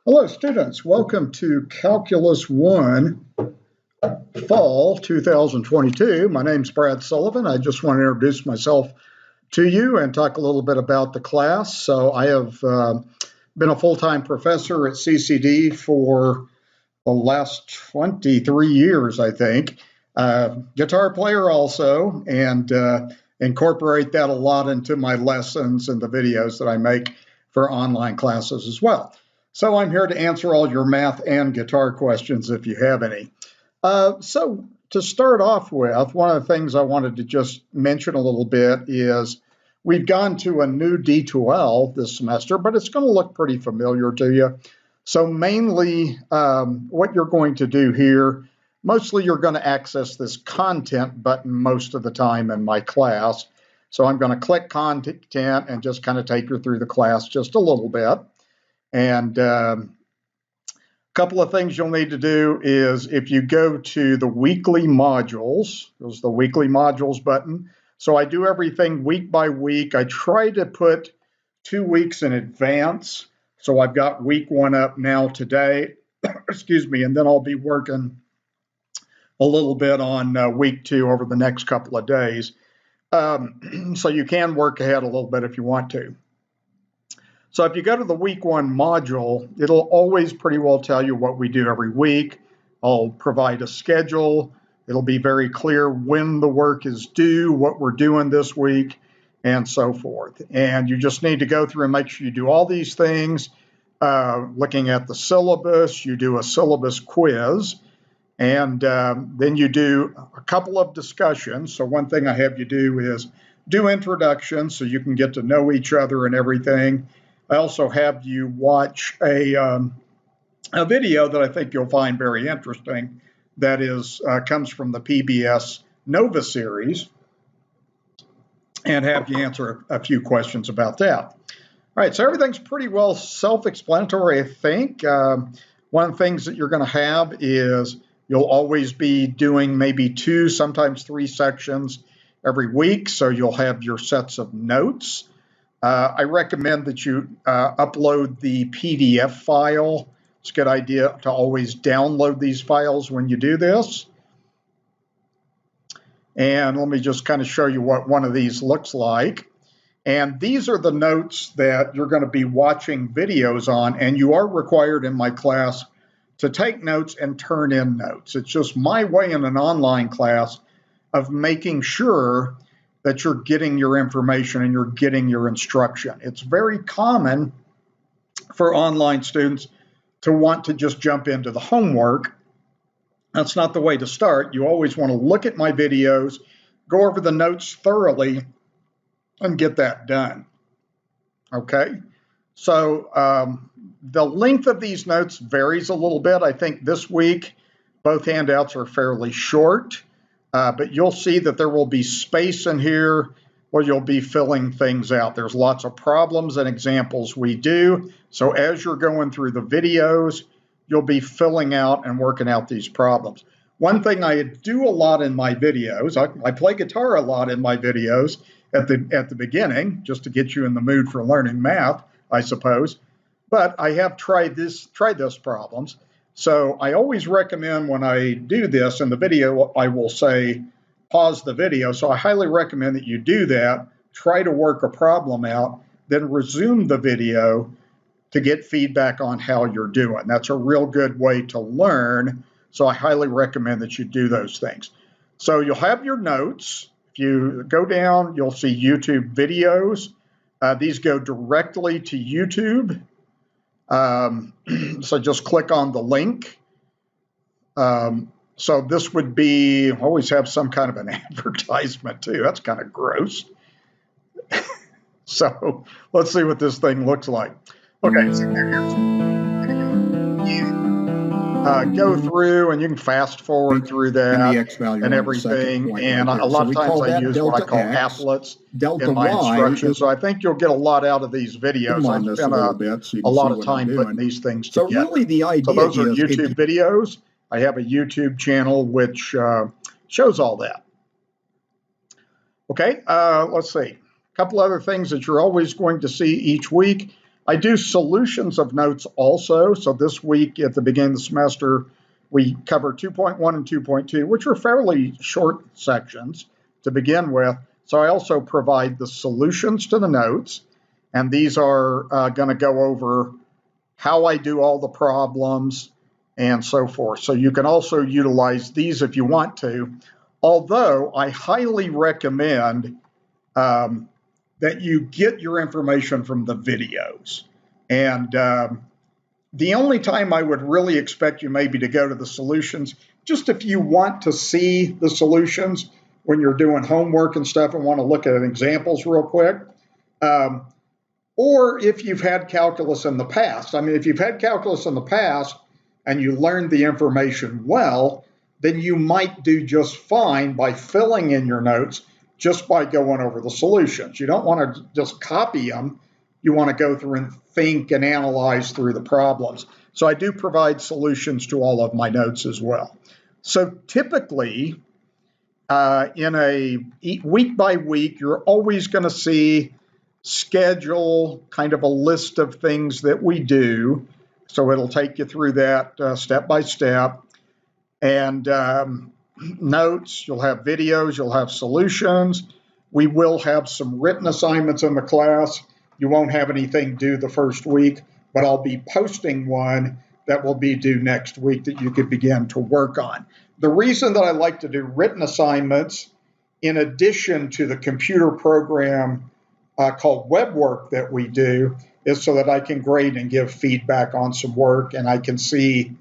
Hello students, welcome to Calculus 1 Fall 2022. My name's Brad Sullivan. I just want to introduce myself to you and talk a little bit about the class. So I have been a full-time professor at CCD for the last 23 years, I think. Guitar player also, and incorporate that a lot into my lessons and the videos that I make for online classes as well. So I'm here to answer all your math and guitar questions if you have any. So to start off with, one of the things I wanted to just mention a little bit is we've gone to a new D12 this semester, but it's going to look pretty familiar to you. So mainly what you're going to do here, mostly you're going to access this content button most of the time in my class. So I'm going to click content and just kind of take you through the class just a little bit. And a couple of things you'll need to do is if you go to the weekly modules, there's the weekly modules button. So I do everything week by week. I try to put 2 weeks in advance. So I've got week 1 up now today, excuse me, and then I'll be working a little bit on week 2 over the next couple of days. So you can work ahead a little bit if you want to. So if you go to the week 1 module, it'll always pretty well tell you what we do every week. I'll provide a schedule. It'll be very clear when the work is due, what we're doing this week, and so forth. And you just need to go through and make sure you do all these things. Looking at the syllabus, you do a syllabus quiz, and then you do a couple of discussions. So one thing I have you do is do introductions so you can get to know each other and everything. I also have you watch a video that I think you'll find very interesting that is comes from the PBS Nova series, and have you answer a few questions about that. All right, so everything's pretty well self-explanatory, I think. One of the things that you're going to have is you'll always be doing maybe 2, sometimes 3 sections every week, so you'll have your sets of notes. I recommend that you upload the PDF file. It's a good idea to always download these files when you do this. And let me just kind of show you what one of these looks like. And these are the notes that you're going to be watching videos on, and you are required in my class to take notes and turn in notes. It's just my way in an online class of making sure that you're getting your information and you're getting your instruction. It's very common for online students to want to just jump into the homework. That's not the way to start. You always want to look at my videos, go over the notes thoroughly, and get that done. Okay, so the length of these notes varies a little bit. I think this week both handouts are fairly short. But you'll see that there will be space in here where you'll be filling things out. There's lots of problems and examples we do. So as you're going through the videos, you'll be filling out and working out these problems. One thing I do a lot in my videos, I play guitar a lot in my videos at the beginning, just to get you in the mood for learning math, I suppose. But I have tried this problems. So I always recommend when I do this in the video, I will say, pause the video. So I highly recommend that you do that, try to work a problem out, then resume the video to get feedback on how you're doing. That's a real good way to learn. So I highly recommend that you do those things. So you'll have your notes. If you go down, you'll see YouTube videos. These go directly to YouTube. So just click on the link. So this would be, always have some kind of an advertisement too. That's kind of gross. So let's see what this thing looks like. Okay, so here's go through and you can fast forward through that and everything. And a lot of times I use what I call applets in my instruction. So I think you'll get a lot out of these videos. I spent a lot of time putting these things together. So really the idea so those are YouTube videos. I have a YouTube channel which shows all that. Okay, let's see. couple other things that you're always going to see each week. I do solutions of notes also. So this week at the beginning of the semester, we cover 2.1 and 2.2, which are fairly short sections to begin with. So I also provide the solutions to the notes, and these are going to go over how I do all the problems and so forth. So you can also utilize these if you want to, although I highly recommend that you get your information from the videos. And the only time I would really expect you maybe to go to the solutions, just if you want to see the solutions when you're doing homework and stuff and want to look at examples real quick. Or if you've had calculus in the past. I mean, if you've had calculus in the past and you learned the information well, then you might do just fine by filling in your notes just by going over the solutions. You don't want to just copy them. You want to go through and think and analyze through the problems. So I do provide solutions to all of my notes as well. So typically, in a week by week, you're always going to see schedule, kind of a list of things that we do. So it'll take you through that step by step. And notes, you'll have videos, you'll have solutions. We will have some written assignments in the class. You won't have anything due the first week, but I'll be posting one that will be due next week that you could begin to work on. The reason that I like to do written assignments in addition to the computer program called web work that we do is so that I can grade and give feedback on some work, and I can see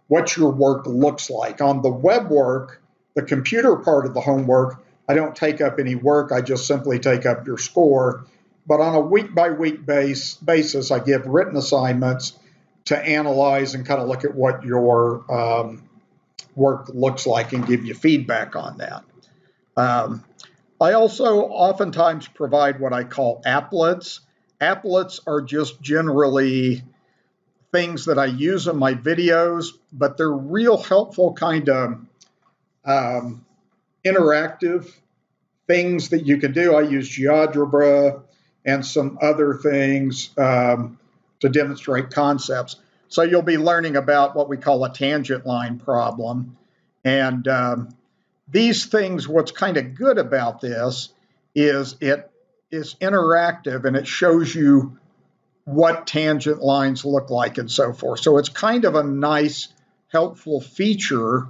what your work looks like. On the web work, the computer part of the homework, I don't take up any work. I just simply take up your score. But on a week-by-week basis, I give written assignments to analyze and kind of look at what your work looks like and give you feedback on that. I also oftentimes provide what I call applets. Applets are just generally things that I use in my videos, but they're real helpful kind of interactive things that you can do. I use GeoGebra and some other things to demonstrate concepts. So you'll be learning about what we call a tangent line problem. And these things, what's kind of good about this is it is interactive and it shows you what tangent lines look like and so forth. So it's kind of a nice, helpful feature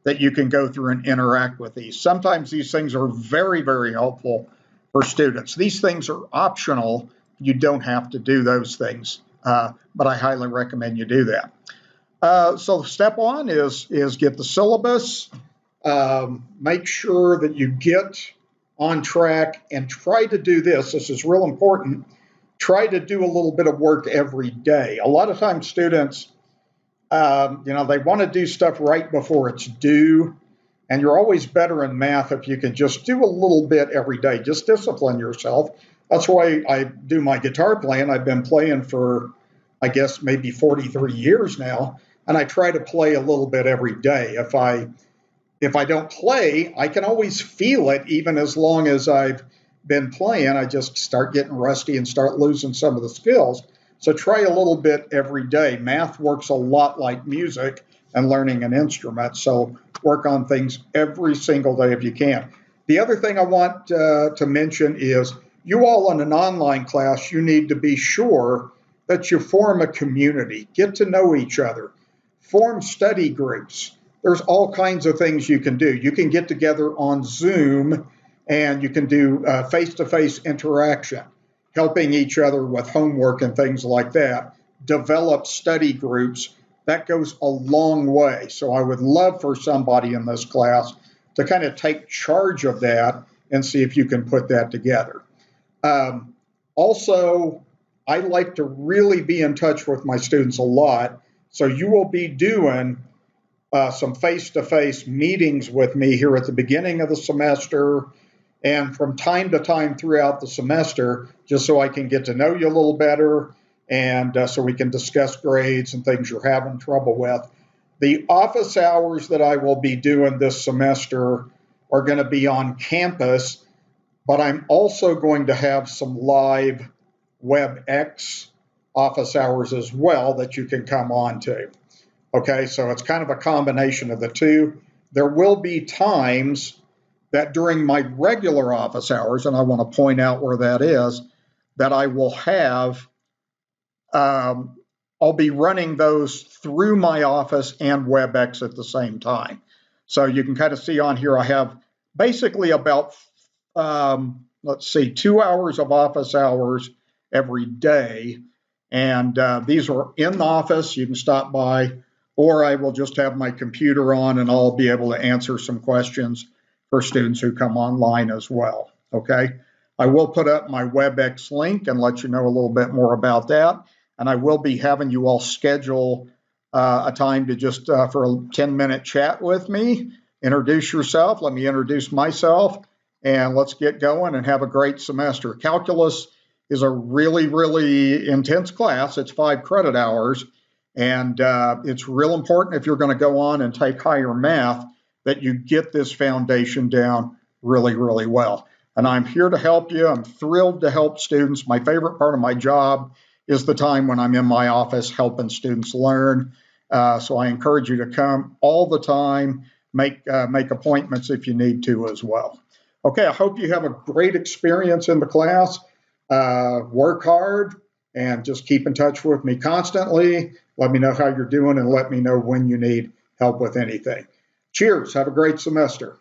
that you can go through and interact with these. Sometimes these things are very, very helpful for students. These things are optional. You don't have to do those things, but I highly recommend you do that. So step one is get the syllabus. Make sure that you get on track and try to do this. This is real important. Try to do a little bit of work every day. A lot of times students, they want to do stuff right before it's due, and you're always better in math if you can just do a little bit every day. Just discipline yourself. That's why I do my guitar playing. I've been playing for, I guess, maybe 43 years now, and I try to play a little bit every day. If I don't play, I can always feel it even as long as I've been playing. I just start getting rusty and start losing some of the skills. So try a little bit every day. Math works a lot like music and learning an instrument. So work on things every single day if you can. The other thing I want to mention is you all in an online class, you need to be sure that you form a community, get to know each other, form study groups. There's all kinds of things you can do. You can get together on Zoom and you can do face-to-face interaction, helping each other with homework and things like that. Develop study groups. That goes a long way. So I would love for somebody in this class to kind of take charge of that and see if you can put that together. Also, I like to really be in touch with my students a lot. So you will be doing some face-to-face meetings with me here at the beginning of the semester and from time to time throughout the semester, just so I can get to know you a little better and so we can discuss grades and things you're having trouble with. The office hours that I will be doing this semester are going to be on campus. but I'm also going to have some live WebEx office hours as well that you can come on to. Okay, so it's kind of a combination of the two. There will be times that during my regular office hours, and I want to point out where that is, that I will have, I'll be running those through my office and WebEx at the same time. So you can kind of see on here, I have basically about, let's see, 2 hours of office hours every day. And these are in the office. You can stop by, or I will just have my computer on and I'll be able to answer some questions for students who come online as well. Okay. I will put up my WebEx link and let you know a little bit more about that. And I will be having you all schedule a time to just for a 10-minute chat with me. Introduce yourself. Let me introduce myself, and let's get going and have a great semester. Calculus is a really, really intense class. It's 5 credit hours, and it's real important if you're going to go on and take higher math that you get this foundation down really, really well. And I'm here to help you. I'm thrilled to help students. My favorite part of my job is the time when I'm in my office helping students learn. So I encourage you to come all the time, make appointments if you need to as well. Okay, I hope you have a great experience in the class. Work hard and just keep in touch with me constantly. Let me know how you're doing and let me know when you need help with anything. Cheers. Have a great semester.